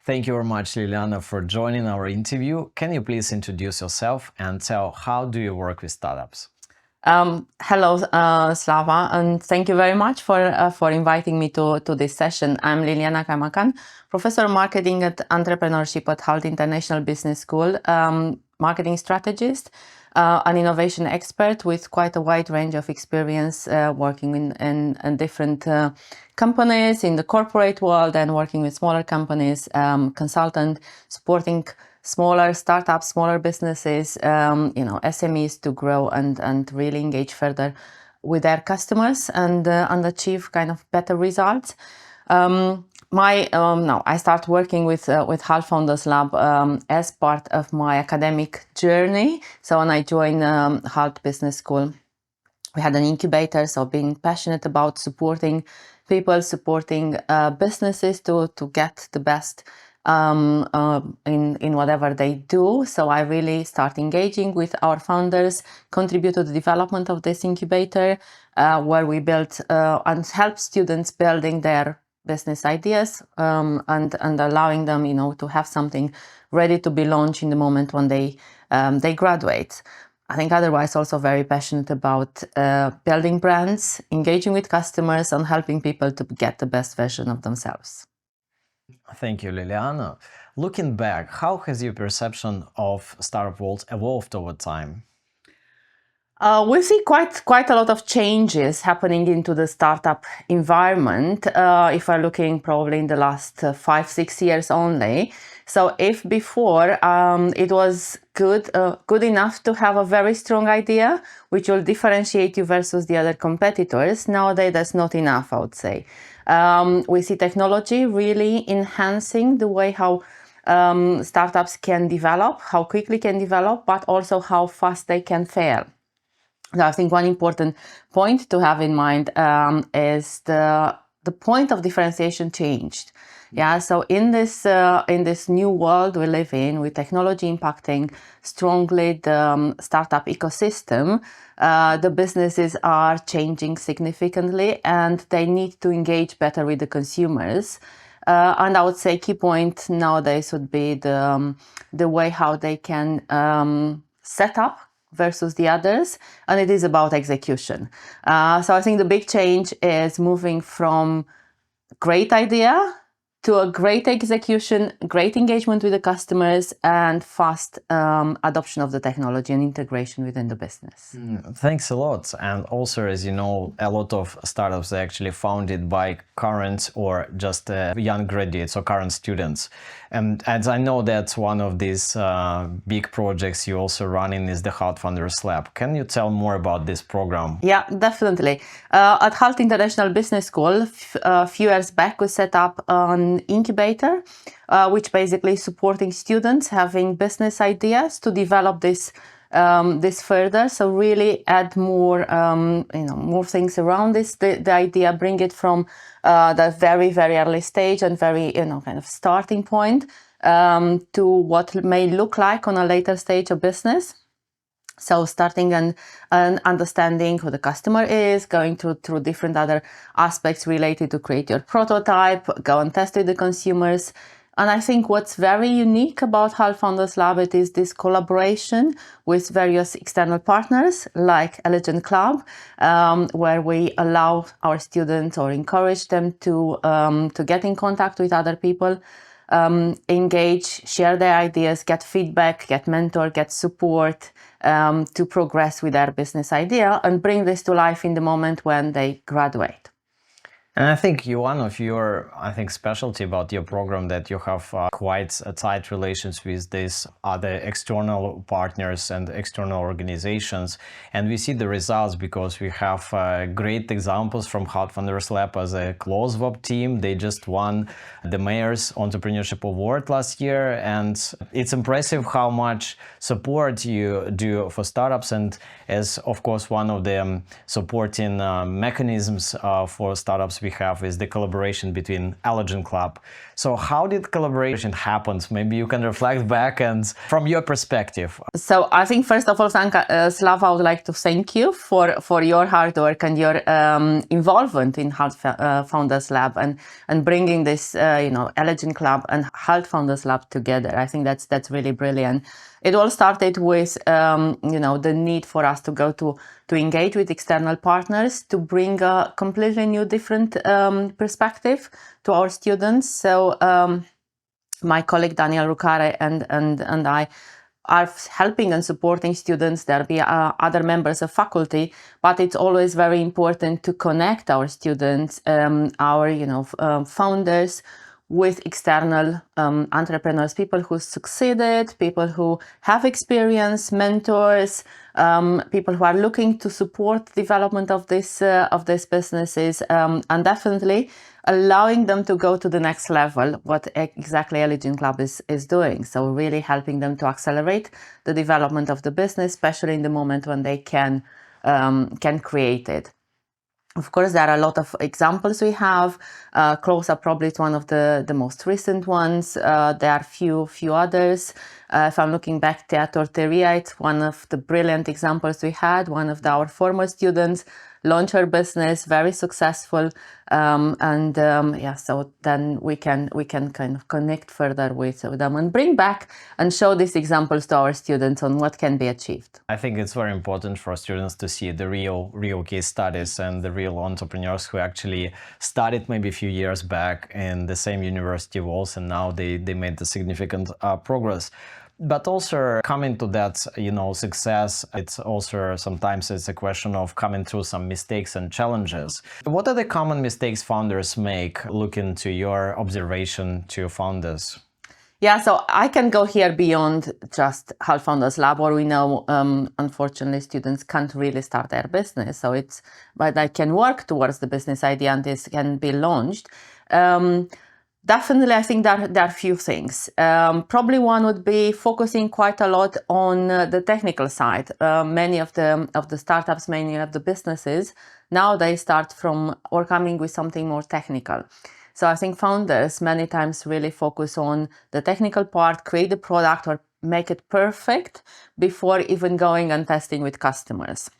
Thank you very much, Liliana, for joining our interview. Can you please introduce yourself and tell how do you work with startups? Hello, Slava, and thank you very much for inviting me to this session. I'm Liliana Caimacan, Professor of Marketing at Entrepreneurship at HALT International Business School, marketing strategist, an innovation expert with quite a wide range of experience working in different companies in the corporate world and working with smaller companies, consultant, supporting smaller startups, smaller businesses, SMEs to grow and really engage further with their customers and achieve kind of better results. I start working with HALT Founders Lab as part of my academic journey. So when I joined HALT Business School, we had an incubator, so being passionate about supporting people, supporting businesses to get the best in whatever they do. So I really start engaging with our founders, contribute to the development of this incubator, where we build and help students building their business ideas and allowing them, to have something ready to be launched in the moment when they graduate. I think otherwise also very passionate about building brands, engaging with customers, and helping people to get the best version of themselves. Thank you, Liliana. Looking back, how has your perception of startup world evolved over time? We see quite a lot of changes happening into the startup environment. If we're looking probably in the last 5-6 years only. So if before it was good enough to have a very strong idea, which will differentiate you versus the other competitors, nowadays that's not enough, I would say. We see technology really enhancing the way how startups can develop, how quickly can develop, but also how fast they can fail. So I think one important point to have in mind is the point of differentiation changed. Yeah, so in this new world we live in, with technology impacting strongly the startup ecosystem, the businesses are changing significantly and they need to engage better with the consumers. And I would say key point nowadays would be the way how they can set up versus the others, and it is about execution. So I think the big change is moving from great idea to a great execution, great engagement with the customers, and fast adoption of the technology and integration within the business. Thanks a lot. And also, as you know, a lot of startups are actually founded by current or just young graduates or current students. And I know that one of these big projects you also running is the HALT Founders Lab. Can you tell more about this program? Yeah, definitely. At HALT International Business School, a few years back, we set up an incubator, which basically supporting students having business ideas to develop this further. So really add more, more things around this, the idea, bring it from the very, very early stage and very, kind of starting point to what may look like on a later stage of business. So starting and understanding who the customer is, going through different other aspects related to create your prototype, go and test with the consumers. And I think what's very unique about HALT Founders Lab is this collaboration with various external partners like Elegant Club, where we allow our students or encourage them to get in contact with other people, engage, share their ideas, get feedback, get mentor, get support to progress with their business idea and bring this to life in the moment when they graduate. And I think one of your, specialty about your program that you have quite tight relations with these other external partners and external organizations. And we see the results because we have great examples from HALT Founders Lab as a close web team. They just won the Mayor's Entrepreneurship Award last year. And it's impressive how much support you do for startups. And as, of course, one of the supporting mechanisms for startups, we have is the collaboration between Allergen Club. So how did collaboration happen? Maybe you can reflect back and from your perspective. So I think first of all, Slava, I would like to thank you for your hard work and your involvement in Health Founders Lab and bringing this Allergen Club and Health Founders Lab together. I think that's really brilliant. It all started with the need for us to go to engage with external partners to bring a completely new, different perspective to our students. So my colleague Daniel Rucare and I are helping and supporting students. There'll be other members of faculty, but it's always very important to connect our students, our founders, with external entrepreneurs, people who succeeded, people who have experience, mentors, people who are looking to support development of these businesses, and definitely allowing them to go to the next level, what exactly Allergen Club is doing. So really helping them to accelerate the development of the business, especially in the moment when they can create it. Of course, there are a lot of examples we have. Close Up probably is one of the most recent ones. There are few others. If I'm looking back, Torteria, it's one of the brilliant examples we had. One of our former students launched her business, very successful. So then we can kind of connect further with them and bring back and show these examples to our students on what can be achieved. I think it's very important for students to see the real case studies and the real entrepreneurs who actually started maybe a few years back in the same university walls, and now they made the significant progress. But also coming to that, success, it's also sometimes it's a question of coming through some mistakes and challenges. What are the common mistakes founders make, looking to your observation to founders? Yeah, so I can go here beyond just Health Founders Lab, where we know, unfortunately, students can't really start their business. But they can work towards the business idea and this can be launched. Definitely, I think there are a few things. Probably one would be focusing quite a lot on the technical side. Many of the startups, many of the businesses, now they start from or coming with something more technical. So I think founders many times really focus on the technical part, create the product or make it perfect before even going and testing with customers.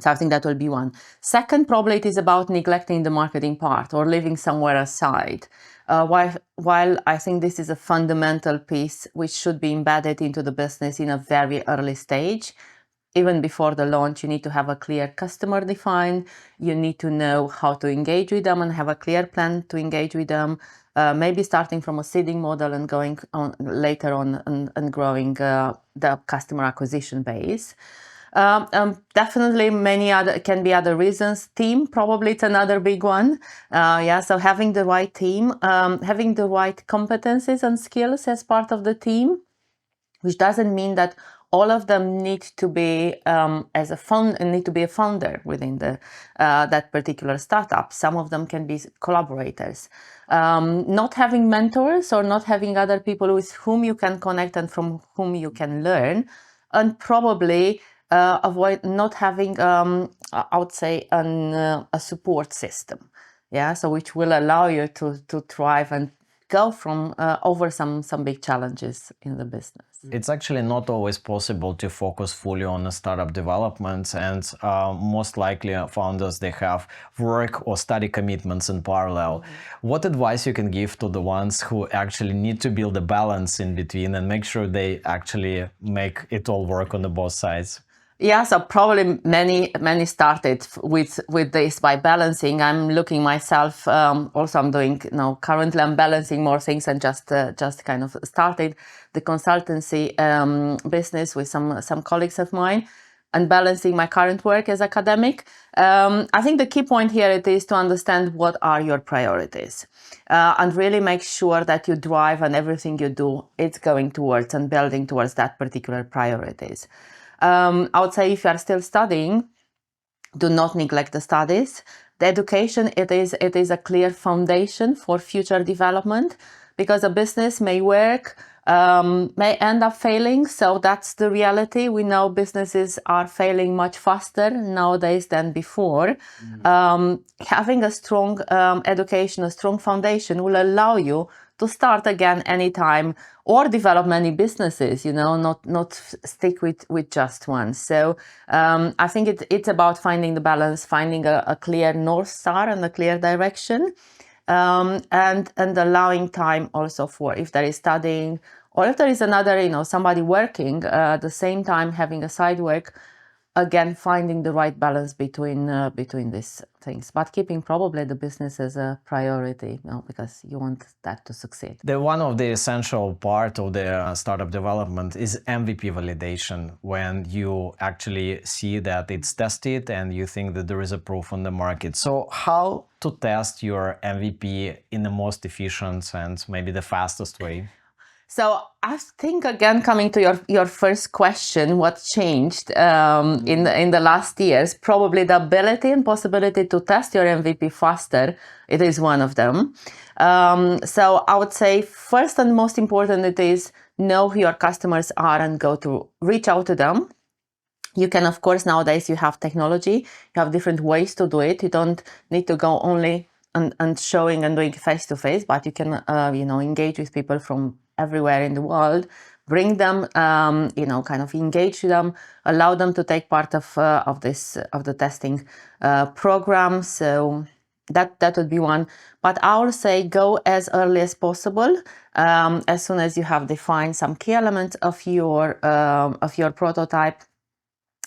So I think that will be one. Second, probably it is about neglecting the marketing part or leaving somewhere aside. While I think this is a fundamental piece which should be embedded into the business in a very early stage. Even before the launch, you need to have a clear customer defined. You need to know how to engage with them and have a clear plan to engage with them. Maybe starting from a seeding model and going on later on and growing the customer acquisition base. Definitely can be other reasons. Team, probably it's another big one. So having the right team, having the right competencies and skills as part of the team, which doesn't mean that all of them need to be need to be a founder within that particular startup. Some of them can be collaborators. Not having mentors or not having other people with whom you can connect and from whom you can learn, and probably avoid not having, I would say, a support system. Yeah, so which will allow you to thrive and go from over some big challenges in the business. It's actually not always possible to focus fully on a startup development, and most likely founders, they have work or study commitments in parallel. Mm-hmm. What advice you can give to the ones who actually need to build a balance in between and make sure they actually make it all work on the both sides? Yeah, so probably many started with this by balancing. I'm looking myself. Also, I'm doing currently I'm balancing more things and just kind of started the consultancy business with some colleagues of mine, and balancing my current work as academic. I think the key point here it is to understand what are your priorities, and really make sure that you drive and everything you do it's going towards and building towards that particular priorities. I would say if you are still studying, do not neglect the studies. The education, it is a clear foundation for future development, because a business may work may end up failing. So that's the reality. We know businesses are failing much faster nowadays than before. Having a strong education, a strong foundation will allow you to start again anytime or develop many businesses, not stick with just one. So I think it's about finding the balance, finding a clear North Star and a clear direction. And allowing time also for if there is studying or if there is another, somebody working at the same time having a side work, again finding the right balance between these things, but keeping probably the business as a priority, because you want that to succeed. One of the essential part of the startup development is MVP validation, when you actually see that it's tested and you think that there is a proof on the market. So how to test your MVP in the most efficient and maybe the fastest way? So I think, again, coming to your first question, what changed in the last years? Probably the ability and possibility to test your MVP faster. It is one of them. So I would say first and most important, it is know who your customers are and go to reach out to them. You can, of course, nowadays you have technology, you have different ways to do it. You don't need to go only and showing and doing face to face, but you can, engage with people from everywhere in the world, bring them, kind of engage them, allow them to take part of the testing program. So that would be one. But I would say go as early as possible. As soon as you have defined some key elements of your prototype.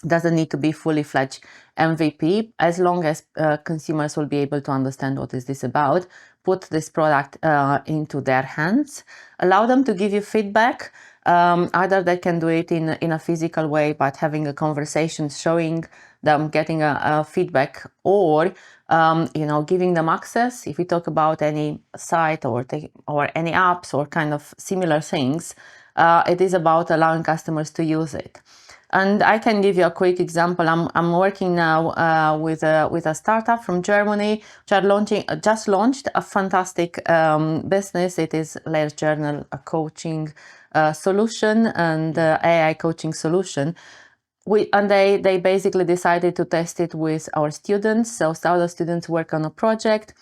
Doesn't need to be fully fledged MVP, as long as consumers will be able to understand what is this about. Put this product into their hands, allow them to give you feedback. Either they can do it in a physical way, but having a conversation, showing them, getting a feedback, or giving them access. If we talk about any site or any apps or kind of similar things, it is about allowing customers to use it. And I can give you a quick example. I'm working now with a startup from Germany, which just launched a fantastic business. It is Layer Journal, a coaching solution and AI coaching solution. They basically decided to test it with our students. So the students work on a project.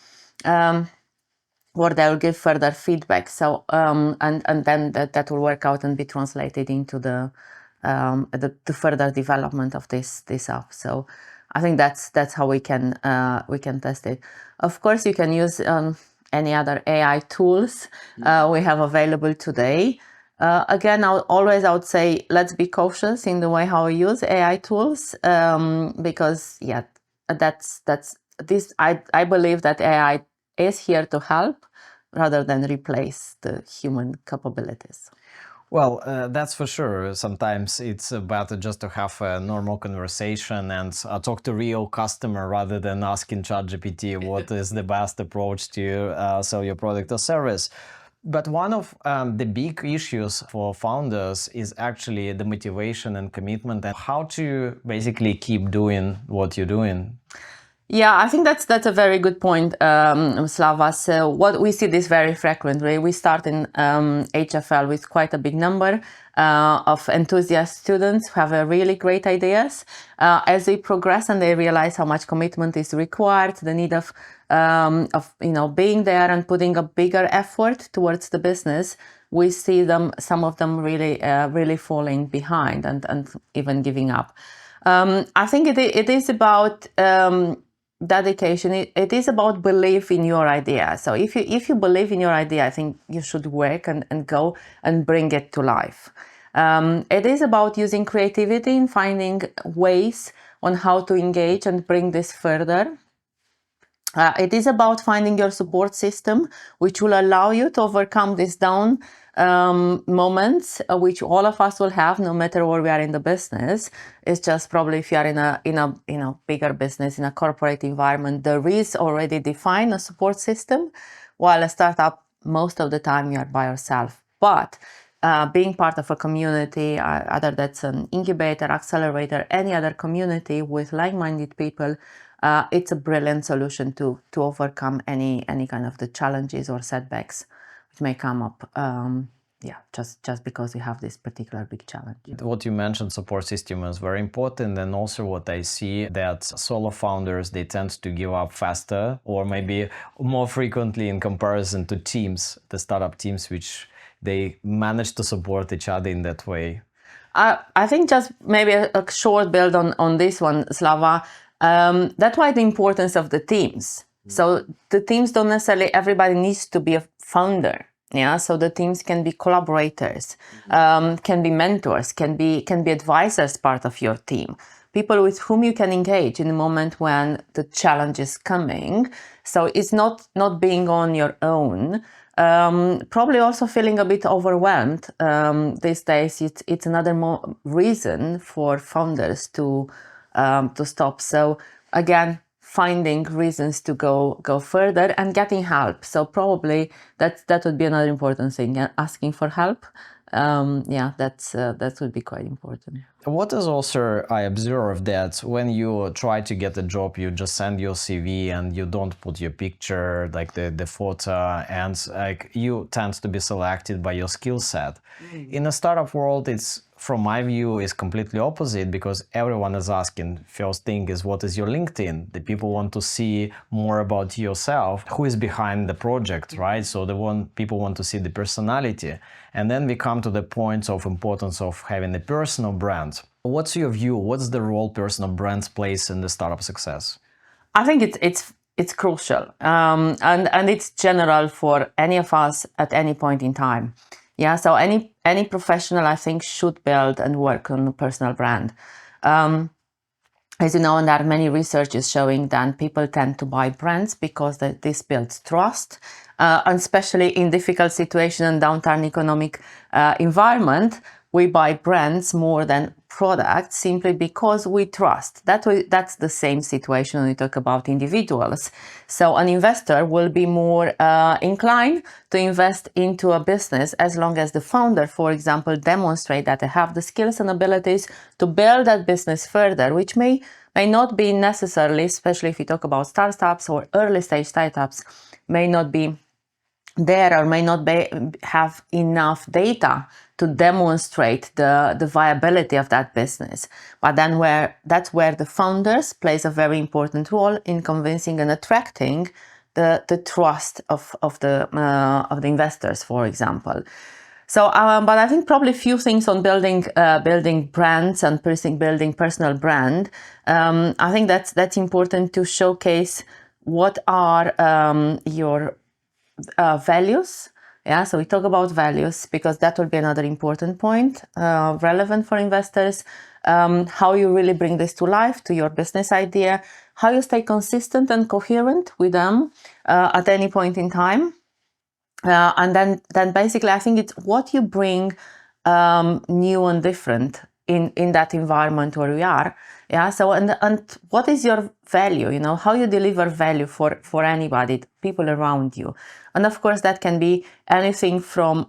Or they'll give further feedback. So and then that will work out and be translated into the further development of this app. So I think that's how we can test it. Of course, you can use any other AI tools we have available today. Again, I would say let's be cautious in the way how we use AI tools, because that's this. I believe that AI is here to help rather than replace the human capabilities. Well, that's for sure. Sometimes it's better just to have a normal conversation and talk to real customer rather than asking ChatGPT what is the best approach to sell your product or service. But one of the big issues for founders is actually the motivation and commitment, and how to basically keep doing what you're doing. Yeah, I think that's a very good point, Slava. So what we see this very frequently. We start in HFL with quite a big number of enthusiast students who have really great ideas. As they progress and they realize how much commitment is required, the need of being there and putting a bigger effort towards the business, we see some of them really falling behind and even giving up. I think it is about dedication. It is about belief in your idea. So if you believe in your idea, I think you should work and go and bring it to life. It is about using creativity and finding ways on how to engage and bring this further. It is about finding your support system, which will allow you to overcome these down moments, which all of us will have, no matter where we are in the business. It's just probably if you are in a bigger business, in a corporate environment, there is already defined a support system, while a startup, most of the time you are by yourself. But being part of a community, either that's an incubator, accelerator, any other community with like-minded people, it's a brilliant solution to overcome any kind of the challenges or setbacks which may come up yeah, just because we have this particular big challenge. What you mentioned, support system, is very important. And also what I see that solo founders, they tend to give up faster or maybe more frequently in comparison to teams, the startup teams, which they manage to support each other in that way. I think just maybe a short build on this one, Slava. That's why the importance of the teams. So the teams don't necessarily, everybody needs to be a founder. Yeah, so the teams can be collaborators, can be mentors, can be advisors, part of your team, people with whom you can engage in the moment when the challenge is coming. So it's not being on your own. Probably also feeling a bit overwhelmed these days. It's another reason for founders to stop. So again, finding reasons to go further and getting help. So probably that would be another important thing. Asking for help. Yeah, that would be quite important. What is also, I observe that when you try to get a job, you just send your CV and you don't put your picture, like the photo, and like you tend to be selected by your skill set. In a startup world, it's, from my view, is completely opposite, because everyone is asking, first thing is, what is your LinkedIn? The people want to see more about yourself, who is behind the project, right? So people want to see the personality. And then we come to the point of importance of having a personal brand. What's your view? What's the role personal brands plays in the startup success? I think it's crucial, and it's general for any of us at any point in time. Yeah, so any professional, I think, should build and work on a personal brand. As you know, and there are many researches showing that people tend to buy brands because this builds trust, and especially in difficult situation and downturn economic environment, we buy brands more than products simply because we trust. That's the same situation when we talk about individuals. So an investor will be more inclined to invest into a business as long as the founder, for example, demonstrate that they have the skills and abilities to build that business further, which may not be necessarily, especially if you talk about startups or early stage startups, may not be there or may not have enough data to demonstrate the viability of that business. But then that's where the founders plays a very important role in convincing and attracting the trust of the investors, for example. So, but I think probably a few things on building brands and building personal brand. I think that's important to showcase what are your values. Yeah, so we talk about values because that will be another important point, relevant for investors. How you really bring this to life, to your business idea, how you stay consistent and coherent with them at any point in time. And then basically, I think it's what you bring new and different in that environment where we are. Yeah. So and what is your value? You know, how you deliver value for anybody, people around you, and of course that can be anything from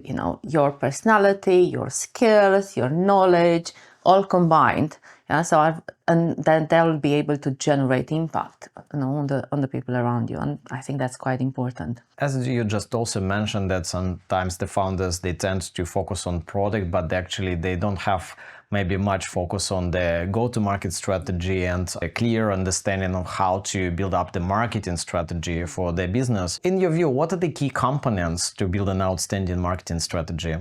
you know, your personality, your skills, your knowledge, all combined. Yeah, so and then they'll be able to generate impact, you know, on the people around you, and I think that's quite important. As you just also mentioned that sometimes the founders, they tend to focus on product, but actually they don't have maybe much focus on the go-to-market strategy and a clear understanding of how to build up the marketing strategy for their business. In your view, what are the key components to build an outstanding marketing strategy?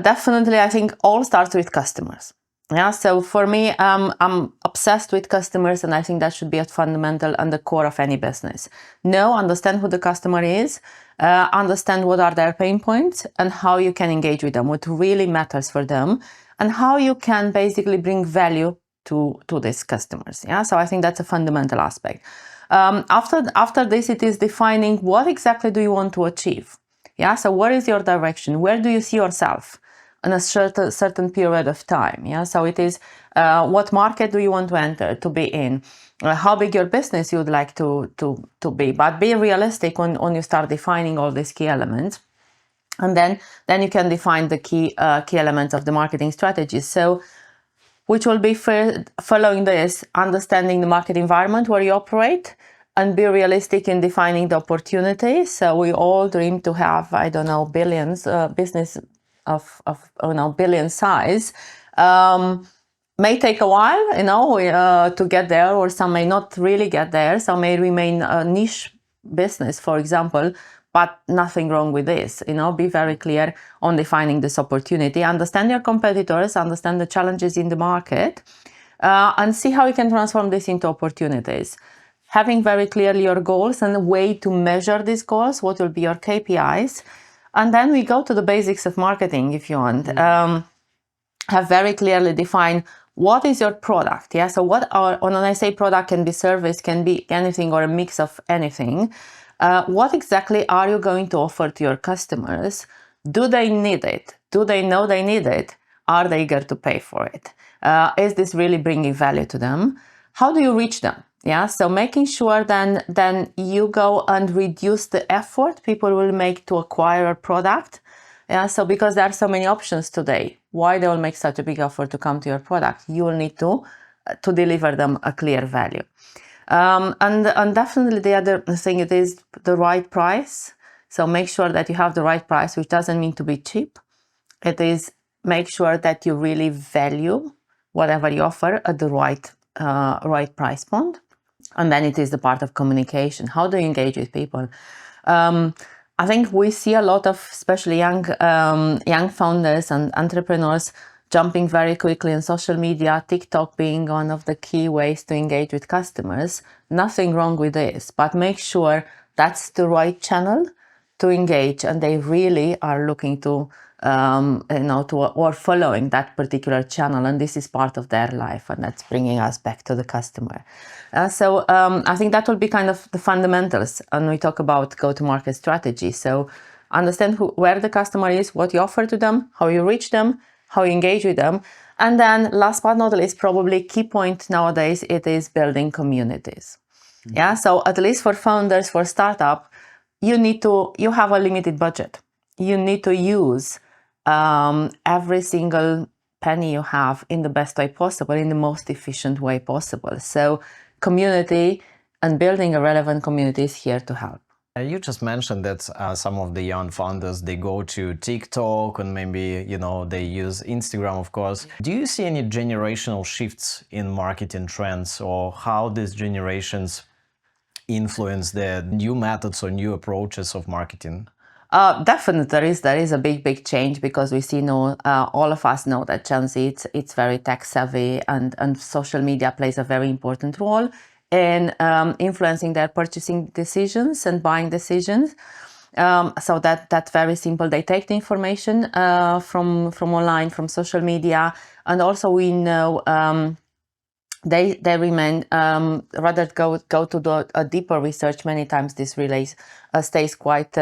Definitely, I think all starts with customers. Yeah, so for me, I'm obsessed with customers, and I think that should be a fundamental and the core of any business. Understand who the customer is, understand what are their pain points and how you can engage with them, what really matters for them, and how you can basically bring value to these customers. Yeah, so I think that's a fundamental aspect. After this, it is defining what exactly do you want to achieve. Yeah, so what is your direction? Where do you see yourself in a certain period of time? Yeah, so it is what market do you want to enter, to be in, how big your business you would like to be, but be realistic when you start defining all these key elements, and then you can define the key elements of the marketing strategy. So, which will be following this, understanding the market environment where you operate. and be realistic in defining the opportunities. So we all dream to have, I don't know, billions, business of billion size. May take a while, to get there, or some may not really get there. Some may remain a niche business, for example, but nothing wrong with this. Be very clear on defining this opportunity, understand your competitors, understand the challenges in the market, and see how you can transform this into opportunities. Having very clearly your goals and a way to measure these goals, what will be your KPIs. And then we go to the basics of marketing, if you want. Have very clearly defined what is your product. Yeah. So when I say product, can be service, can be anything, or a mix of anything. What exactly are you going to offer to your customers? Do they need it? Do they know they need it? Are they eager to pay for it? Is this really bringing value to them? How do you reach them? Yeah, so making sure then you go and reduce the effort people will make to acquire a product. Yeah, so because there are so many options today, why they will make such a big effort to come to your product? You will need to deliver them a clear value. And definitely the other thing, it is the right price. So make sure that you have the right price, which doesn't mean to be cheap. It is make sure that you really value whatever you offer at the right price point. And then it is the part of communication. How do you engage with people? I think we see a lot of, especially young founders and entrepreneurs, jumping very quickly on social media, TikTok being one of the key ways to engage with customers. Nothing wrong with this, but make sure that's the right channel to engage, and they really are looking to or following that particular channel, and this is part of their life, and that's bringing us back to the customer. So I think that will be kind of the fundamentals, and we talk about go-to-market strategy. So understand where the customer is, what you offer to them, how you reach them, how you engage with them, and then last but not least, probably key point nowadays, it is building communities. Mm-hmm. Yeah, so at least for founders, for startup, you have a limited budget. You need to use every single penny you have in the best way possible, in the most efficient way possible. So community and building a relevant community is here to help. You just mentioned that some of the young founders, they go to TikTok and maybe, they use Instagram, of course. Do you see any generational shifts in marketing trends, or how these generations influence the new methods or new approaches of marketing? Definitely, there is a big change, because we see all of us know that Gen Z, it's very tech savvy, and social media plays a very important role in influencing their purchasing decisions and buying decisions. So that's very simple. They take the information from online, from social media, and also we know they remain rather go to a deeper research. Many times this really stays quite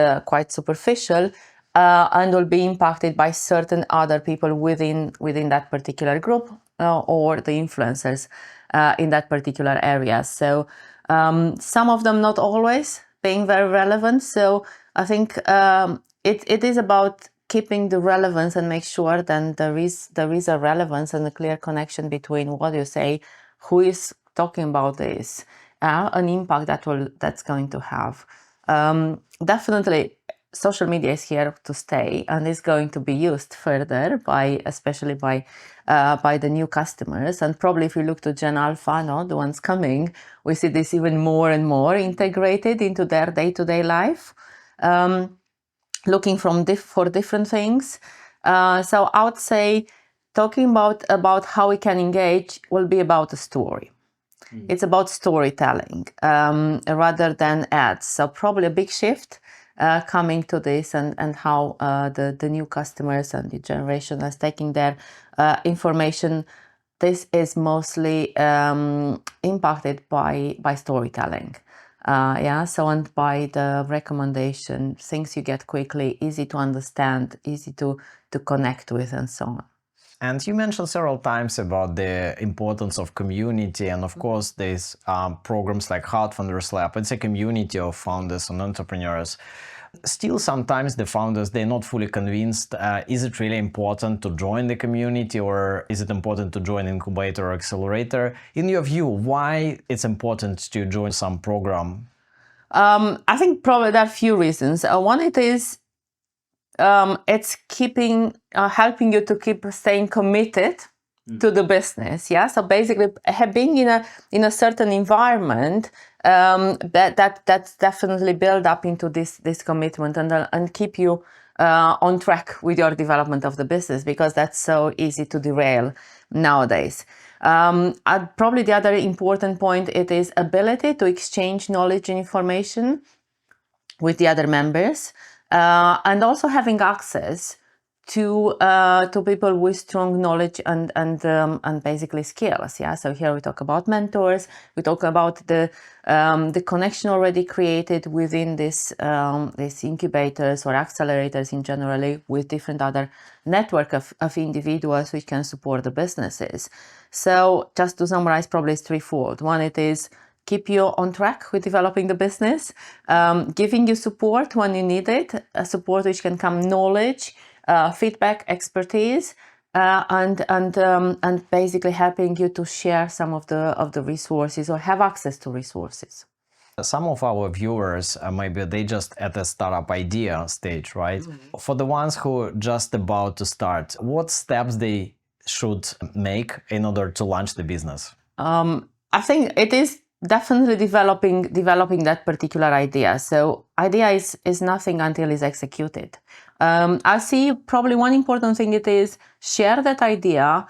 superficial, and will be impacted by certain other people within that particular group, or the influencers in that particular area. So some of them not always being very relevant. So I think it is about keeping the relevance and make sure then there is a relevance and a clear connection between what you say, who is talking about this, an impact that's going to have. Definitely, social media is here to stay and is going to be used further especially by the new customers. And probably if we look to Gen Alpha, the ones coming, we see this even more and more integrated into their day-to-day life, looking for different things. So I would say, talking about how we can engage will be about a story. It's about storytelling rather than ads. So probably a big shift coming to this, and how the new customers and the generation is taking their information. This is mostly impacted by storytelling. And by the recommendation, things you get quickly, easy to understand, easy to connect with, and so on. And you mentioned several times about the importance of community, and of course there's programs like Hard Founders Lab. It's a community of founders and entrepreneurs. Still, sometimes the founders, they're not fully convinced. Is it really important to join the community, or is it important to join incubator or accelerator? In your view, why it's important to join some program? I think probably there are a few reasons. One, it is it's helping you to keep staying committed to the business. Yeah. So basically, being in a certain environment, that's definitely build up into this commitment and keep you on track with your development of the business, because that's so easy to derail nowadays. Probably the other important point, it is ability to exchange knowledge and information with the other members, and also having access to people with strong knowledge and basically skills. Yeah. So here we talk about mentors. We talk about the connection already created within this incubators or accelerators in generally, with different other network of individuals which can support the businesses. So just to summarize, probably it's threefold. One, it is keep you on track with developing the business, giving you support when you need it, support which can come knowledge, feedback, expertise, and basically helping you to share some of the resources or have access to resources. Some of our viewers, maybe they just at the startup idea stage, right? Mm-hmm. For the ones who are just about to start, what steps they should make in order to launch the business? I think it is definitely developing that particular idea. So idea is nothing until it's executed. I see probably one important thing, it is share that idea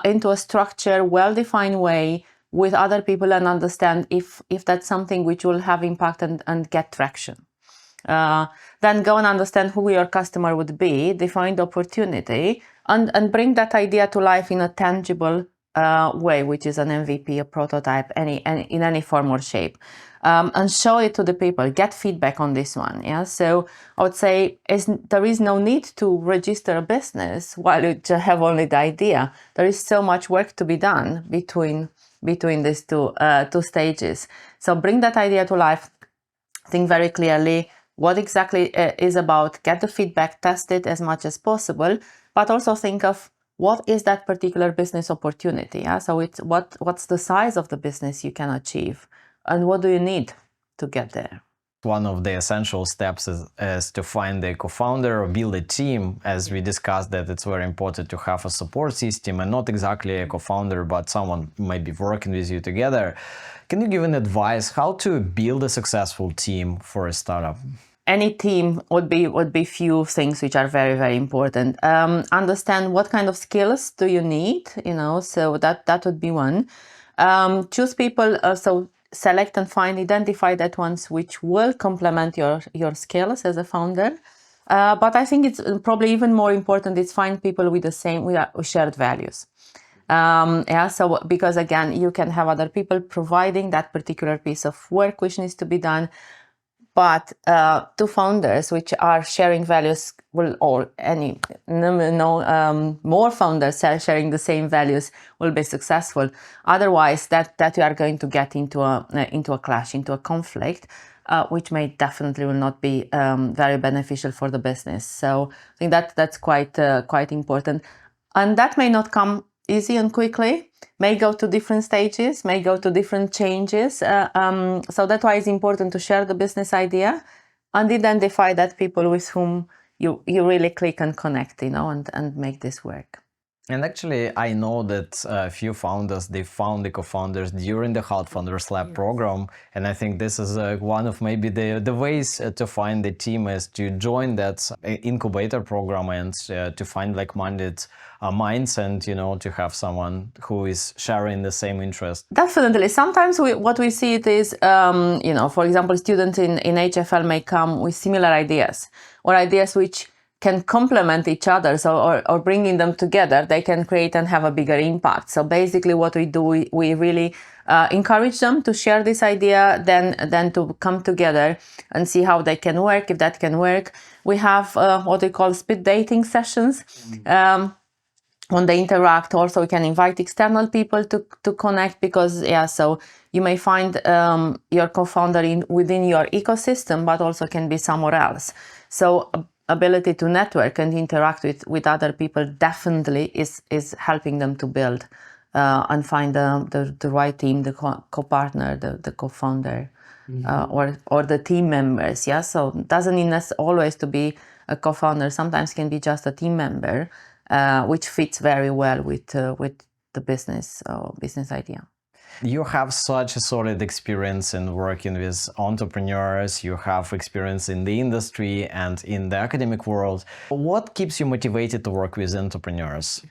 into a structured, well-defined way with other people and understand if that's something which will have impact and get traction. Then go and understand who your customer would be, define the opportunity, and bring that idea to life in a tangible way, which is an MVP, a prototype, in any form or shape, and show it to the people. Get feedback on this one. Yeah. So I would say there is no need to register a business while you just have only the idea. There is so much work to be done between these two stages. So bring that idea to life. Think very clearly what exactly is about. Get the feedback, test it as much as possible, but also think of what is that particular business opportunity. Yeah? So it's what's the size of the business you can achieve, and what do you need to get there. One of the essential steps is to find a co-founder or build a team. As we discussed, that it's very important to have a support system and not exactly a co-founder, but someone maybe working with you together. Can you give an advice how to build a successful team for a startup? Any team would be few things which are very, very important. Understand what kind of skills do you need, so that would be one. Choose people, so select and identify that ones which will complement your skills as a founder. But I think it's probably even more important is find people with shared values. So because again, you can have other people providing that particular piece of work which needs to be done, but two founders which are sharing values more founders sharing the same values will be successful. Otherwise, that you are going to get into a clash, into a conflict, which may definitely will not be very beneficial for the business. So I think that's quite important, and that may not come easy and quickly, may go to different stages, may go to different changes. So that's why it's important to share the business idea and identify that people with whom you really click and connect, and make this work. And actually, I know that a few founders, they found the co-founders during the Hot Founders Lab program. And I think this is one of maybe the ways to find the team is to join that incubator program and to find like-minded minds and, to have someone who is sharing the same interest. Definitely. Sometimes what we see it is, for example, students in HFL may come with similar ideas or ideas which can complement each other, or bringing them together, they can create and have a bigger impact. So basically what we do, we really encourage them to share this idea, then to come together and see how they can work, if that can work. We have what we call speed dating sessions. when they interact, also we can invite external people to connect, because so you may find your co-founder within your ecosystem, but also can be somewhere else. So ability to network and interact with other people definitely is helping them to build and find the right team, the co-partner, the co-founder, or the team members. So it doesn't need always to be a co-founder. Sometimes can be just a team member, which fits very well with the business idea. You have such a solid experience in working with entrepreneurs. You have experience in the industry and in the academic world. What keeps you motivated to work with entrepreneurs?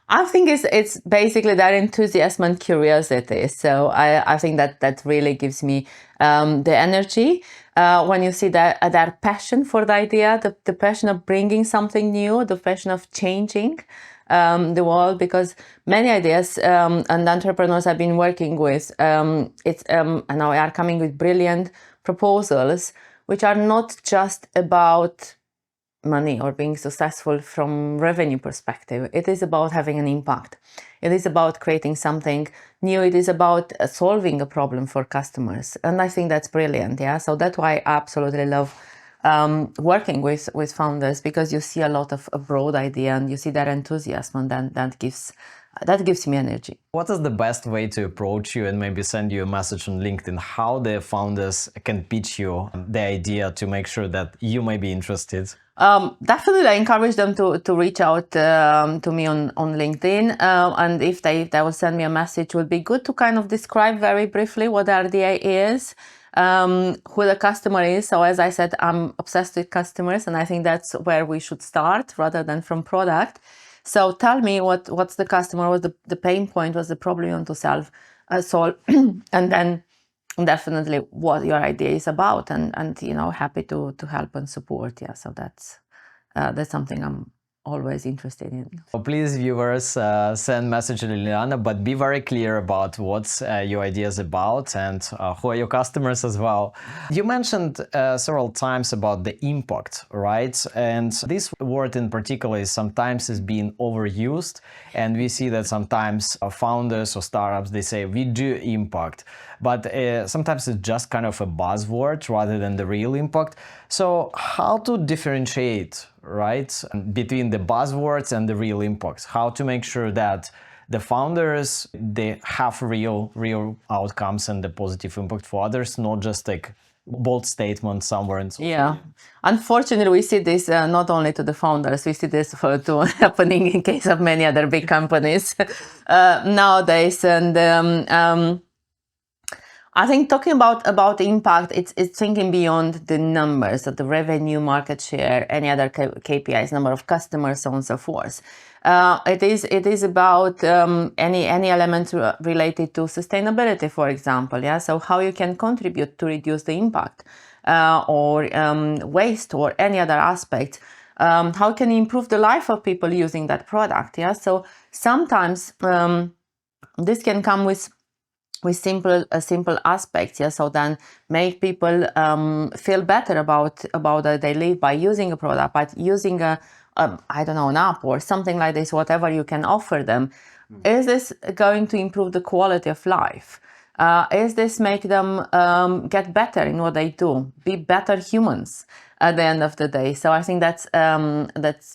I think it's basically that enthusiasm and curiosity. So I think that really gives me the energy. When you see that passion for the idea, the passion of bringing something new, the passion of changing the world, because many ideas and entrepreneurs I've been working with, and now are coming with brilliant proposals, which are not just about money or being successful from revenue perspective. It is about having an impact. It is about creating something new. It is about solving a problem for customers. And I think that's brilliant. So that's why I absolutely love working with founders, because you see a lot of a broad idea and you see their enthusiasm, and then that gives me energy. What is the best way to approach you and maybe send you a message on LinkedIn? How the founders can pitch you the idea to make sure that you may be interested? Definitely, I encourage them to reach out to me on LinkedIn, and if they will send me a message, it will be good to kind of describe very briefly what the idea is, who the customer is. So as I said, I'm obsessed with customers, and I think that's where we should start rather than from product. So tell me what's the customer, what's the pain point, what's the problem you want to solve, and then definitely what your idea is about, and happy to help and support. So that's something I'm always interested in. Please, viewers, send message to Liliana, but be very clear about what your idea is about and who are your customers as well. You mentioned several times about the impact, right? And this word in particular is sometimes being overused, and we see that sometimes founders or startups, they say we do impact, but sometimes it's just kind of a buzzword rather than the real impact. So how to differentiate, right, between the buzzwords and the real impacts? How to make sure that the founders, they have real outcomes and the positive impact for others, not just like bold statements somewhere in social media. Unfortunately, we see this not only to the founders, we see this happening in case of many other big companies nowadays. And I think talking about impact, it's thinking beyond the numbers of the revenue, market share, any other KPIs, number of customers, so on and so forth. It is about any elements related to sustainability, for example. So how you can contribute to reduce the impact or waste or any other aspect. How can you improve the life of people using that product? So sometimes this can come with simple aspects. So then make people feel better about they live by using a product, but using I don't know, an app or something like this, whatever you can offer them. Is this going to improve the quality of life? Is this make them get better in what they do, be better humans at the end of the day? So I think that's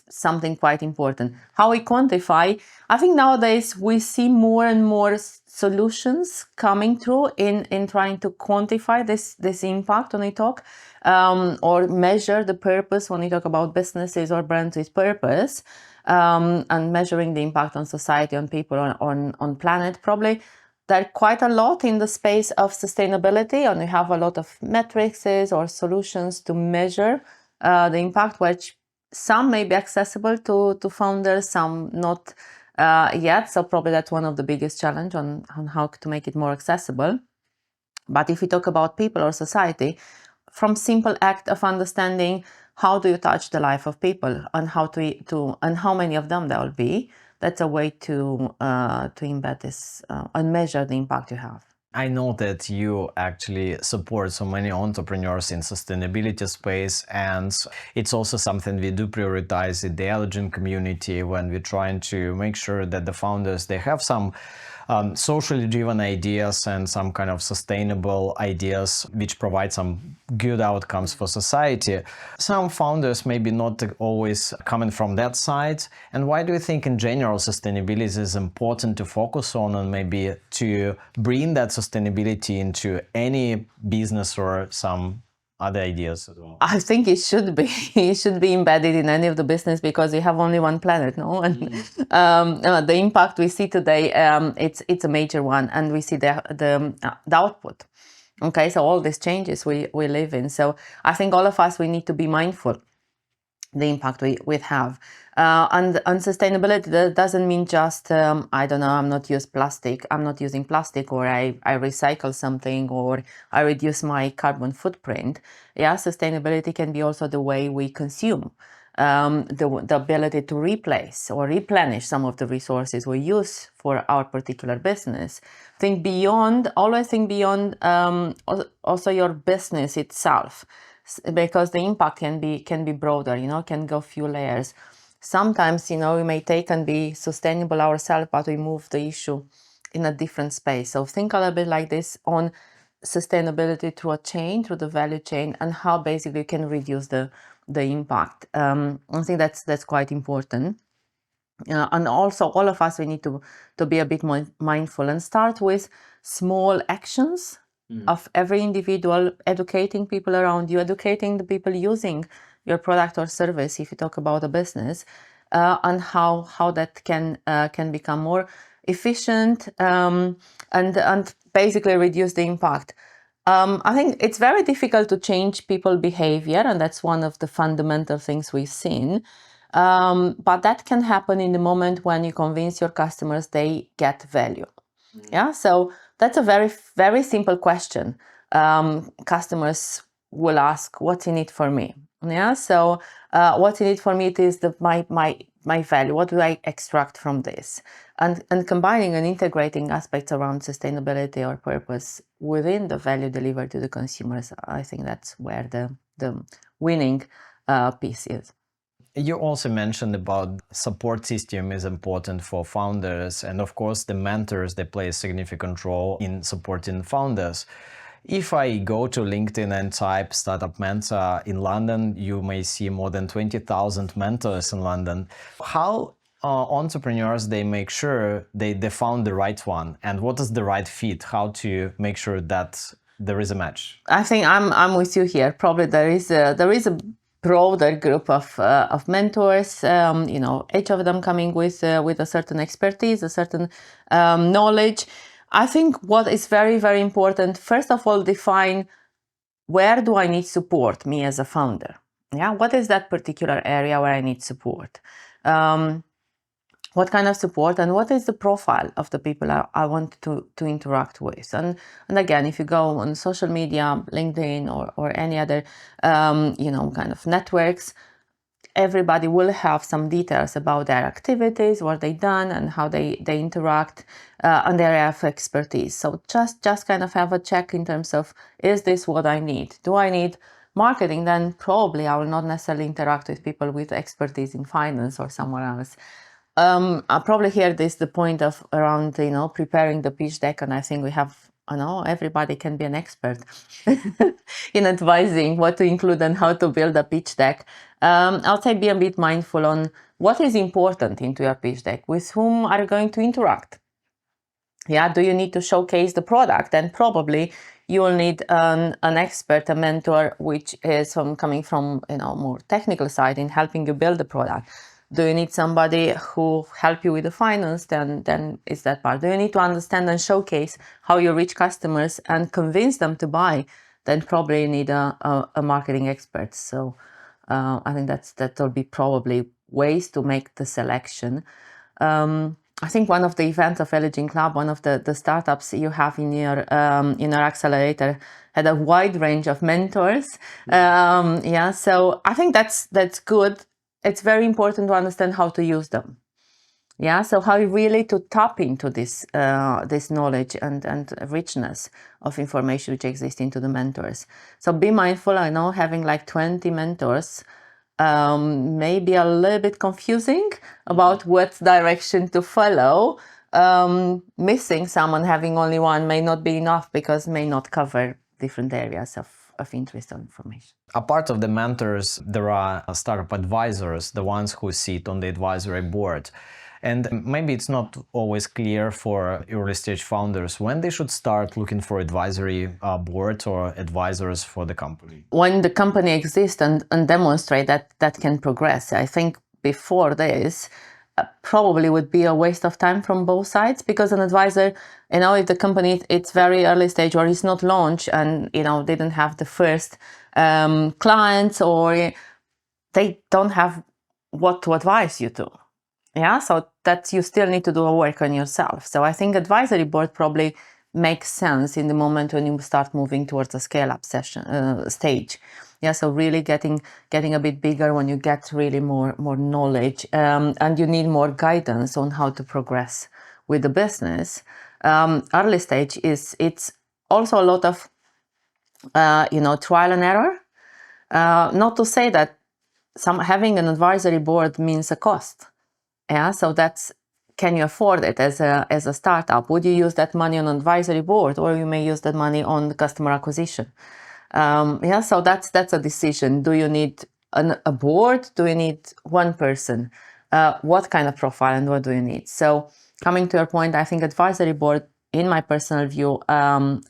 something quite important. How we quantify, I think nowadays we see more and more solutions coming through in trying to quantify this impact when we talk, or measure the purpose when we talk about businesses or brands with purpose, and measuring the impact on society, on people, on planet. Probably there are quite a lot in the space of sustainability, and we have a lot of metrics or solutions to measure the impact, which some may be accessible to founders, some not yet. So probably that's one of the biggest challenge on how to make it more accessible. But if we talk about people or society, from simple act of understanding how do you touch the life of people and how and how many of them there will be, that's a way to embed this and measure the impact you have. I know that you actually support so many entrepreneurs in sustainability space, and it's also something we do prioritize in the Allergen community when we're trying to make sure that the founders, they have some socially driven ideas and some kind of sustainable ideas which provide some good outcomes for society. Some founders maybe not always coming from that side. And why do you think in general sustainability is important to focus on, and maybe to bring that sustainability into any business or some other ideas as well? I think it should be it should be embedded in any of the business, because we have only one planet, no? And the impact we see today, it's a major one, and we see the output. Okay, so all these changes we live in. So I think all of us, we need to be mindful the impact we have. And sustainability, that doesn't mean just, I don't know, I'm not using plastic, or I recycle something, or I reduce my carbon footprint. Yeah, sustainability can be also the way we consume. The ability to replace or replenish some of the resources we use for our particular business. Always think beyond also your business itself, because the impact can be broader, can go few layers. Sometimes, we may take and be sustainable ourselves, but we move the issue in a different space. So think a little bit like this on sustainability through a chain, through the value chain, and how basically you can reduce the impact. I think that's quite important. And also all of us, we need to be a bit more mindful and start with small actions of every individual, educating people around you, educating the people using your product or service, if you talk about a business, and how that can become more efficient, and basically reduce the impact. I think it's very difficult to change people's behavior, and that's one of the fundamental things we've seen. But that can happen in the moment when you convince your customers they get value. Yeah, so that's a very, very simple question. Customers will ask, "What's in it for me?" Yeah, so what's in it for me? It is my value. What do I extract from this? And combining and integrating aspects around sustainability or purpose within the value delivered to the consumers, I think that's where the winning piece is. You also mentioned about support system is important for founders, and of course the mentors, they play a significant role in supporting founders. If I go to LinkedIn and type startup mentor in London, you may see more than 20,000 mentors in London. How entrepreneurs, they make sure they found the right one, and what is the right fit? How to make sure that there is a match? I think I'm with you here. Probably there is a broader group of mentors. Each of them coming with a certain expertise, a certain knowledge. I think what is very, very important, first of all, define where do I need support, me as a founder. Yeah, what is that particular area where I need support? What kind of support, and what is the profile of the people I want to interact with? And again, if you go on social media, LinkedIn or any other kind of networks, everybody will have some details about their activities, what they've done, and how they interact, and their area of expertise. So just kind of have a check in terms of, is this what I need? Do I need marketing? Then probably I will not necessarily interact with people with expertise in finance or somewhere else. I probably hear this the point of around preparing the pitch deck, and I think we have, everybody can be an expert in advising what to include and how to build a pitch deck. I'll say be a bit mindful on what is important into your pitch deck. With whom are you going to interact? Yeah, do you need to showcase the product? And probably you will need an expert, a mentor, which is coming from more technical side in helping you build the product. Do you need somebody who help you with the finance? Then it's that part. Do you need to understand and showcase how you reach customers and convince them to buy? Then probably you need a marketing expert. So I think that will be probably ways to make the selection. I think one of the events of Allergen Club, one of the startups you have in your accelerator, had a wide range of mentors. So I think that's good. It's very important to understand how to use them. Yeah, so how really to tap into this knowledge and richness of information which exists into the mentors. So be mindful. I know having like 20 mentors may be a little bit confusing about what direction to follow. Missing someone, having only one may not be enough because may not cover different areas of interest or information. Apart of the mentors, there are startup advisors, the ones who sit on the advisory board. And maybe it's not always clear for early stage founders when they should start looking for advisory boards or advisors for the company. When the company exists and demonstrate that can progress, I think before this probably would be a waste of time from both sides, because an advisor, if the company it's very early stage or it's not launched and didn't have the first clients, or they don't have what to advise you to. Yeah, so that you still need to do a work on yourself. So I think advisory board probably makes sense in the moment when you start moving towards a scale-up stage. Yeah, so really getting a bit bigger when you get really more knowledge, and you need more guidance on how to progress with the business. Early stage it's also a lot of trial and error. Not to say that having an advisory board means a cost. Yeah, so that's, can you afford it as a startup? Would you use that money on an advisory board, or you may use that money on customer acquisition? Yeah, so that's a decision. Do you need a board? Do you need one person? What kind of profile and what do you need? So coming to your point, I think advisory board, in my personal view,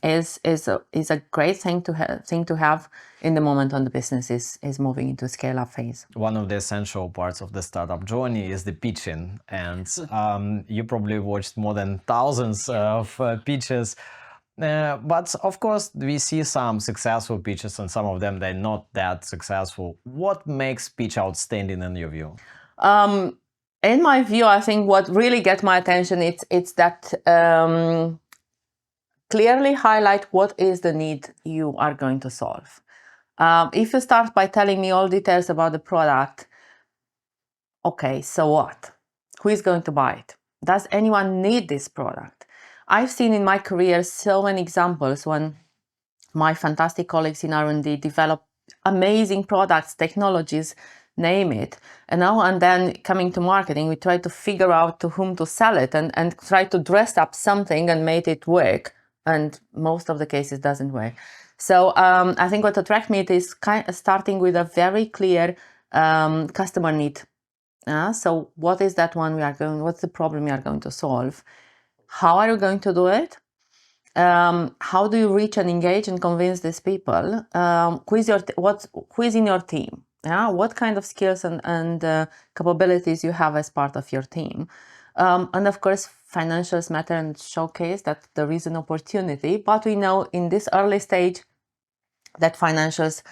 is a great thing to have in the moment when the business is moving into scale up phase. One of the essential parts of the startup journey is the pitching, and you probably watched more than thousands of pitches. But of course, we see some successful pitches, and some of them they're not that successful. What makes pitch outstanding in your view? In my view, I think what really gets my attention it's that clearly highlight what is the need you are going to solve. If you start by telling me all details about the product, okay, so what? Who is going to buy it? Does anyone need this product? I've seen in my career so many examples when my fantastic colleagues in R&D develop amazing products, technologies, name it. And then coming to marketing, we try to figure out to whom to sell it and try to dress up something and make it work. And most of the cases doesn't work. So I think what attracts me is starting with a very clear customer need. So what is that one what's the problem we are going to solve? How are you going to do it? How do you reach and engage and convince these people? Who is in your team? Yeah, what kind of skills and capabilities you have as part of your team? And of course, financials matter and showcase that there is an opportunity. But we know in this early stage that financials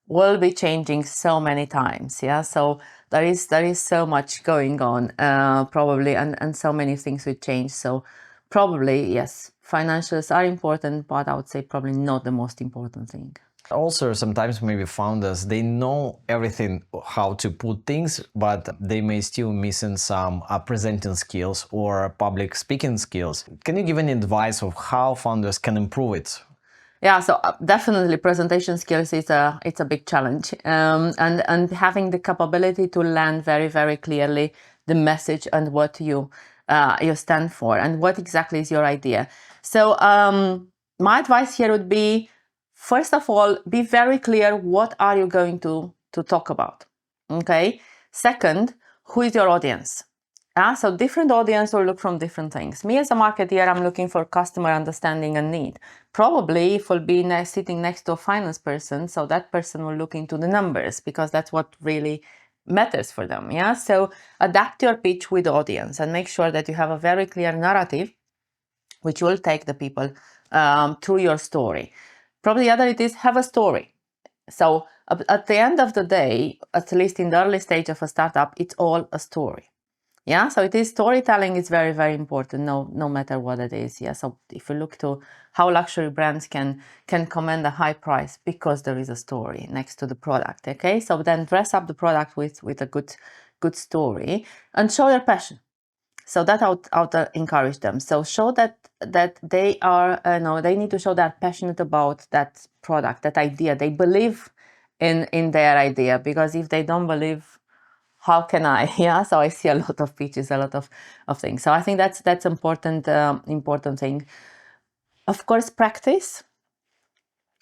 will be changing so many times. Yeah, so there is so much going on probably, and so many things will change. So probably yes, financials are important, but I would say probably not the most important thing. Also, sometimes maybe founders, they know everything how to put things, but they may still missing some presenting skills or public speaking skills. Can you give any advice of how founders can improve it? Yeah, so definitely presentation skills it's a big challenge, and having the capability to land very clearly the message and what you stand for and what exactly is your idea. So my advice here would be, first of all, be very clear what are you going to talk about. Okay. Second, who is your audience? So different audience will look from different things. Me as a marketeer, I'm looking for customer understanding and need. Probably if we'll be sitting next to a finance person, so that person will look into the numbers because that's what really matters for them. Yeah. So adapt your pitch with the audience and make sure that you have a very clear narrative which will take the people through your story. Probably the other it is have a story. So at the end of the day, at least in the early stage of a startup, it's all a story. Yeah, so it is storytelling is very important, no matter what it is. Yeah, so if you look to how luxury brands can command a high price because there is a story next to the product. Okay, so then dress up the product with a good story and show your passion. So that out encourage them. So show that they are, they need to show they're passionate about that product, that idea. They believe in their idea, because if they don't believe, how can I? Yeah. So I see a lot of pitches, a lot of things. So I think that's important thing. Of course, practice.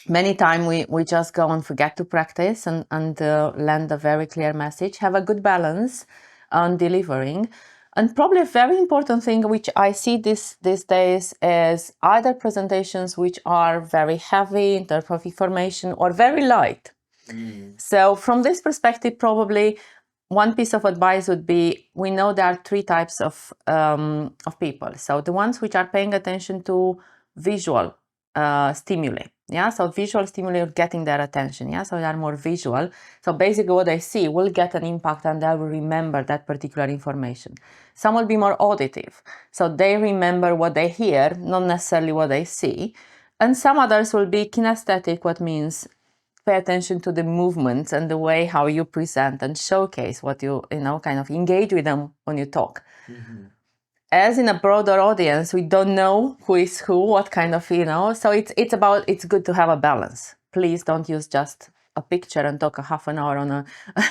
Many times we just go and forget to practice and land a very clear message. Have a good balance on delivering. And probably a very important thing which I see these days is either presentations which are very heavy in terms of information or very light. So from this perspective, probably one piece of advice would be, we know there are three types of people. So the ones which are paying attention to visual stimuli. Yeah, so visual stimuli are getting their attention. Yeah, so they are more visual. So basically what they see will get an impact and they will remember that particular information. Some will be more auditive. So they remember what they hear, not necessarily what they see. And some others will be kinesthetic, what means pay attention to the movements and the way how you present and showcase what you kind of engage with them when you talk. As in a broader audience, we don't know who is who, what kind of, so it's good to have a balance. Please don't use just a picture and talk a half an hour on a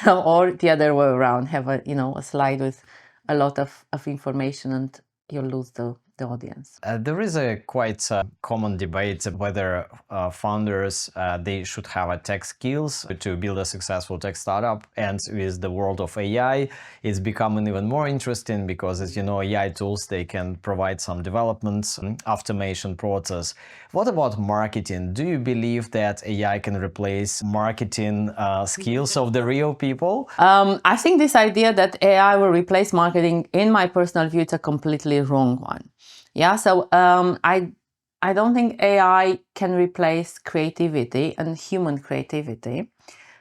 or the other way around, have a slide with a lot of information and you'll lose the audience. There is a quite common debate whether founders they should have a tech skills to build a successful tech startup. And with the world of AI, it's becoming even more interesting because, as you know, AI tools, they can provide some developments, automation process. What about marketing? Do you believe that AI can replace marketing skills of the real people? I think this idea that AI will replace marketing, in my personal view, it's a completely wrong one. Yeah, so I don't think AI can replace creativity and human creativity,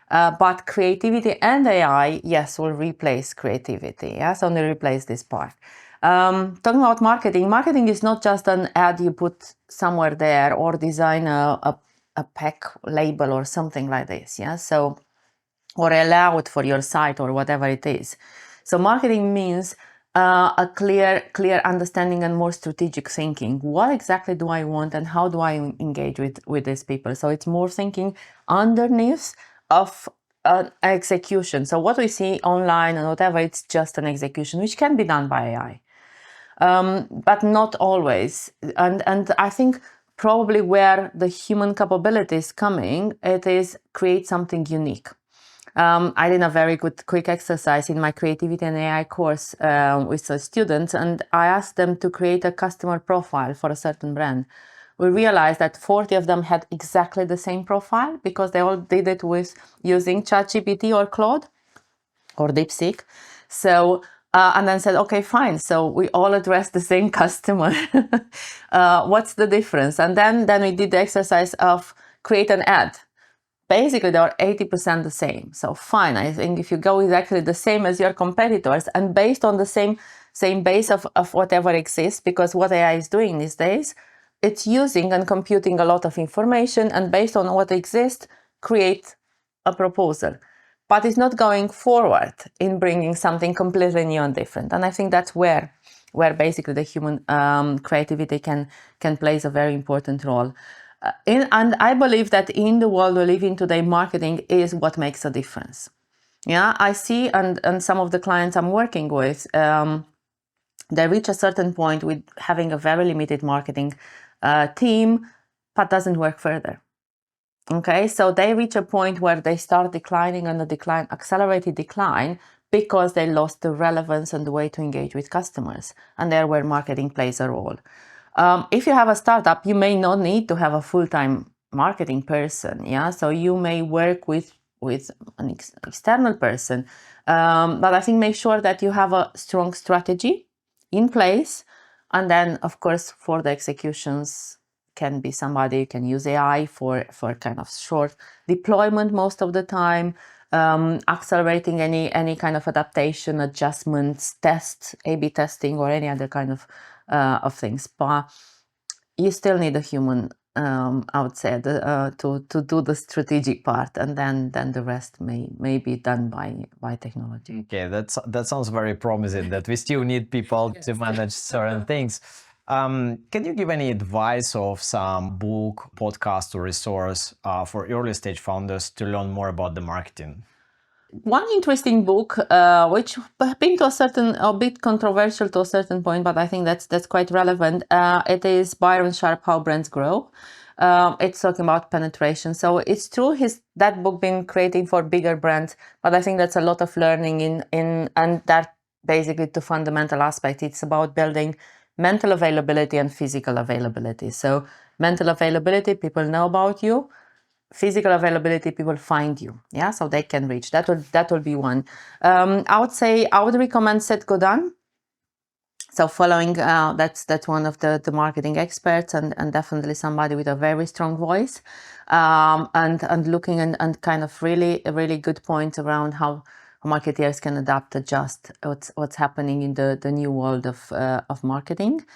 but creativity and AI, yes, will replace creativity. Yes, only replace this part. Talking about marketing is not just an ad you put somewhere there or design a pack label or something like this. Yeah, so or a layout for your site or whatever it is. So marketing means a clear understanding and more strategic thinking. What exactly do I want and how do I engage with these people? So it's more thinking underneath of execution. So what we see online and whatever, it's just an execution, which can be done by AI. But not always. And I think probably where the human capability is coming, it is create something unique. I did a very quick exercise in my creativity and AI course with the students, and I asked them to create a customer profile for a certain brand. We realized that 40 of them had exactly the same profile because they all did it with using ChatGPT or Claude or DeepSeek. So, and then said, okay, fine. So we all address the same customer. What's the difference? And then we did the exercise of create an ad. Basically, they are 80% the same. So fine, I think if you go exactly the same as your competitors and based on the same base of whatever exists, because what AI is doing these days, it's using and computing a lot of information and based on what exists, create a proposal. But it's not going forward in bringing something completely new and different. And I think that's where basically the human creativity can play a very important role. And I believe that in the world we live in today, marketing is what makes a difference. Yeah, I see, and some of the clients I'm working with, they reach a certain point with having a very limited marketing team, but doesn't work further. Okay, so they reach a point where they start declining and accelerated decline, because they lost the relevance and the way to engage with customers, and there where marketing plays a role. If you have a startup, you may not need to have a full-time marketing person. Yeah, so you may work with an external person, but I think make sure that you have a strong strategy in place, and then of course for the executions can be somebody you can use AI for kind of short deployment most of the time, accelerating any kind of adaptation, adjustments, tests, A/B testing, or any other kind of things. But you still need a human I would say, to do the strategic part, and then the rest may be done by technology. Okay, that sounds very promising. That we still need people to manage certain things. Can you give any advice of some book, podcast, or resource for early stage founders to learn more about the marketing? One interesting book, which been to a bit controversial to a certain point, but I think that's quite relevant. It is Byron Sharp, How Brands Grow. It's talking about penetration. So it's true that book been creating for bigger brands, but I think that's a lot of learning in and that basically the fundamental aspect. It's about building mental availability and physical availability. So mental availability, people know about you. Physical availability, people find you, yeah, so they can reach. That will be one. I would recommend Seth Godin. So following that's one of the marketing experts, and definitely somebody with a very strong voice, and looking and kind of really a really good point around how marketeers can adapt, adjust what's happening in the new world of marketing.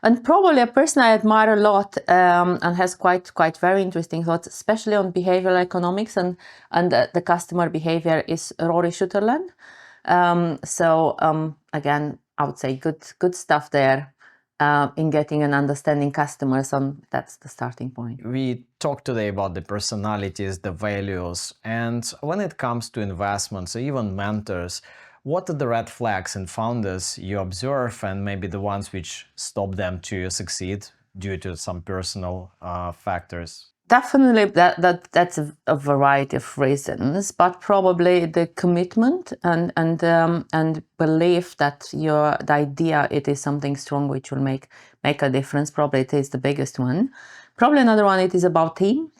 And probably a person I admire a lot, and has quite very interesting thoughts, especially on behavioral economics and the customer behavior, is Rory Sutherland. Again, I would say good stuff there in getting and understanding customers, and that's the starting point. We talked today about the personalities, the values, and when it comes to investments or even mentors, what are the red flags in founders you observe, and maybe the ones which stop them to succeed due to some personal factors? Definitely, that's a variety of reasons, but probably the commitment and belief that the idea it is something strong which will make a difference. Probably it is the biggest one. Probably another one, it is about team.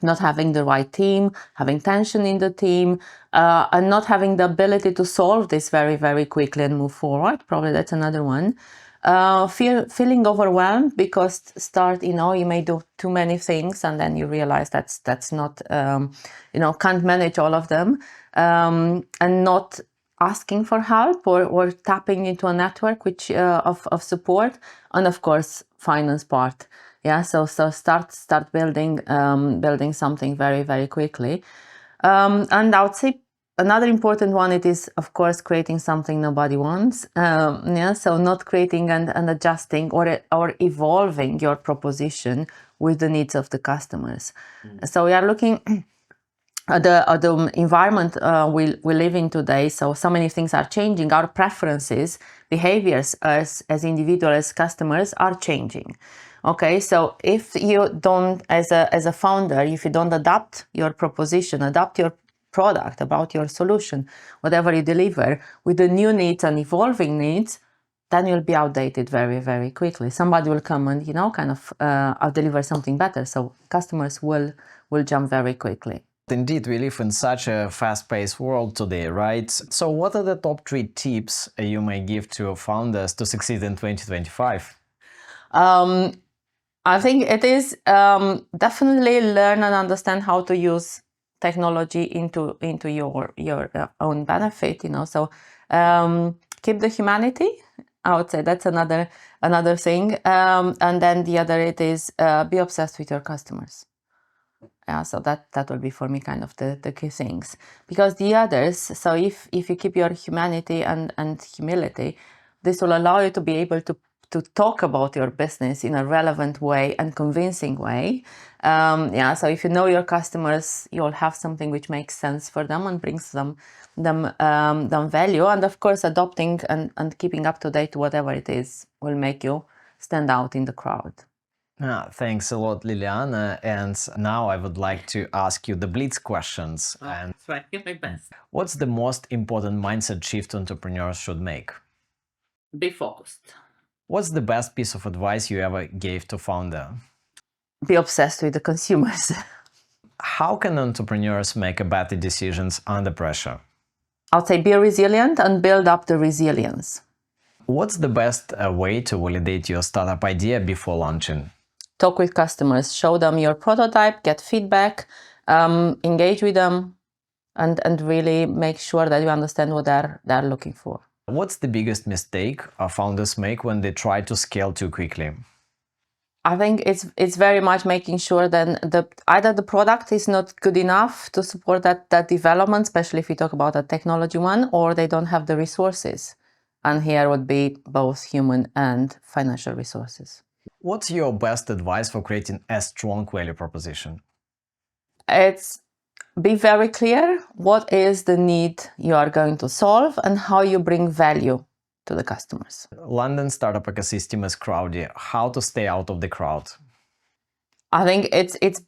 Not having the right team, having tension in the team, and not having the ability to solve this very, very quickly and move forward. Probably that's another one. Feeling overwhelmed because you may do too many things, and then you realize that's not, can't manage all of them, and not asking for help or tapping into a network which of support, and of course finance part. Yeah, so start building something very, very quickly. And I would say another important one, it is of course creating something nobody wants. Yeah, so not creating and adjusting or evolving your proposition with the needs of the customers. So we are looking at the environment we live in today. So many things are changing. Our preferences, behaviors as individuals, as customers are changing. Okay, so if you don't, as a founder, if you don't adapt your proposition, adapt your product, about your solution, whatever you deliver, with the new needs and evolving needs, then you'll be outdated very, very quickly. Somebody will come and I'll deliver something better. So customers will jump very quickly. Indeed, we live in such a fast-paced world today, right? So what are the top 3 tips you may give to founders to succeed in 2025? I think it is definitely learn and understand how to use technology into your own benefit. So keep the humanity. I would say that's another thing. And then the other, it is be obsessed with your customers. Yeah, so that will be for me kind of the key things, because the others, so if you keep your humanity and humility, this will allow you to be able to talk about your business in a relevant way and convincing way. Yeah, so if you know your customers, you'll have something which makes sense for them and brings them value. And of course, adopting and keeping up to date whatever it is will make you stand out in the crowd. Thanks a lot, Liliana. And now I would like to ask you the Blitz questions. And try my best. What's the most important mindset shift entrepreneurs should make? Be focused. What's the best piece of advice you ever gave to founder? Be obsessed with the consumers. How can entrepreneurs make better decisions under pressure? I'll say be resilient and build up the resilience. What's the best way to validate your startup idea before launching? Talk with customers, show them your prototype, get feedback, engage with them, and really make sure that you understand what they're looking for. What's the biggest mistake founders make when they try to scale too quickly? I think it's very much making sure then either the product is not good enough to support that development, especially if you talk about a technology one, or they don't have the resources. And here would be both human and financial resources. What's your best advice for creating a strong value proposition? It's be very clear what is the need you are going to solve and how you bring value to the customers. London startup ecosystem is crowded. How to stay out of the crowd? I think it's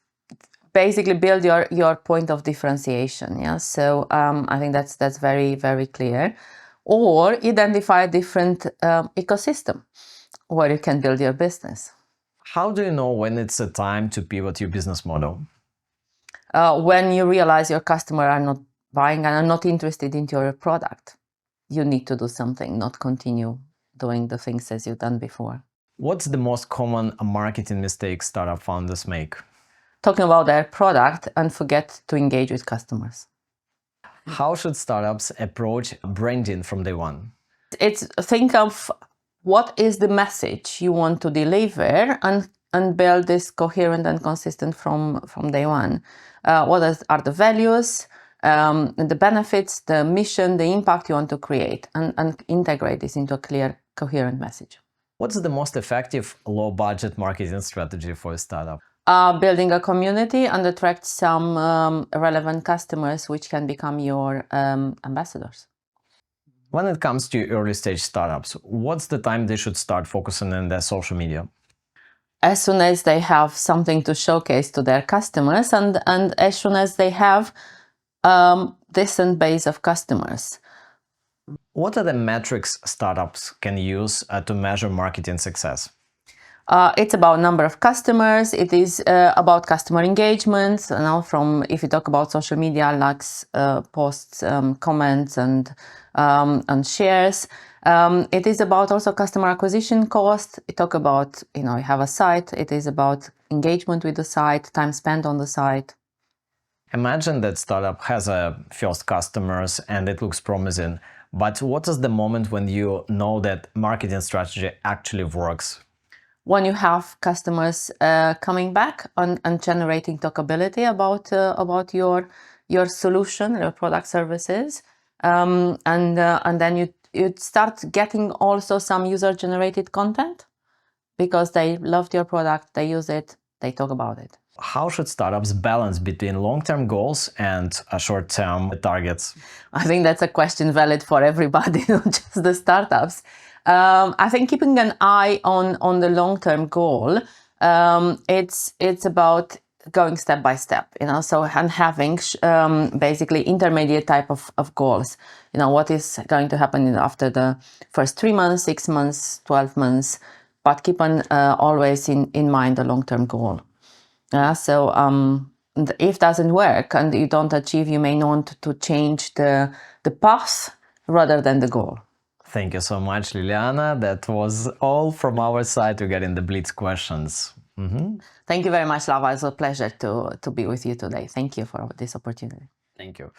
basically build your point of differentiation. Yeah, so I think that's very, very clear. Or identify a different ecosystem where you can build your business. How do you know when it's a time to pivot your business model? When you realize your customer are not buying and are not interested in your product, you need to do something, not continue doing the things as you've done before. What's the most common marketing mistake startup founders make? Talking about their product and forget to engage with customers. How should startups approach branding from day one? It's think of what is the message you want to deliver and build this coherent and consistent from day one. What are the values, the benefits, the mission, the impact you want to create, and integrate this into a clear, coherent message. What's the most effective low-budget marketing strategy for a startup? Building a community and attract some relevant customers which can become your ambassadors. When it comes to early-stage startups, what's the time they should start focusing on their social media? As soon as they have something to showcase to their customers and as soon as they have decent base of customers. What are the metrics startups can use to measure marketing success? It's about number of customers. It is about customer engagement. From if you talk about social media, likes, posts, comments, and shares. It is about also customer acquisition cost. You talk about you have a site. It is about engagement with the site, time spent on the site. Imagine that startup has a first customers and it looks promising, but what is the moment when you know that marketing strategy actually works? When you have customers coming back and generating talkability about your solution, your product services, and then you start getting also some user-generated content because they loved your product, they use it, they talk about it. How should startups balance between long-term goals and short-term targets? I think that's a question valid for everybody, not just the startups. I think keeping an eye on the long-term goal, it's about going step by step, so and having basically intermediate type of goals. What is going to happen after the first 3 months, 6 months, 12 months, but keep on always in mind the long-term goal. So if it doesn't work and you don't achieve, you may want to change the path rather than the goal. Thank you so much, Liliana. That was all from our side to get in the Blitz questions. Thank you very much, Lava. It's a pleasure to be with you today. Thank you for this opportunity. Thank you.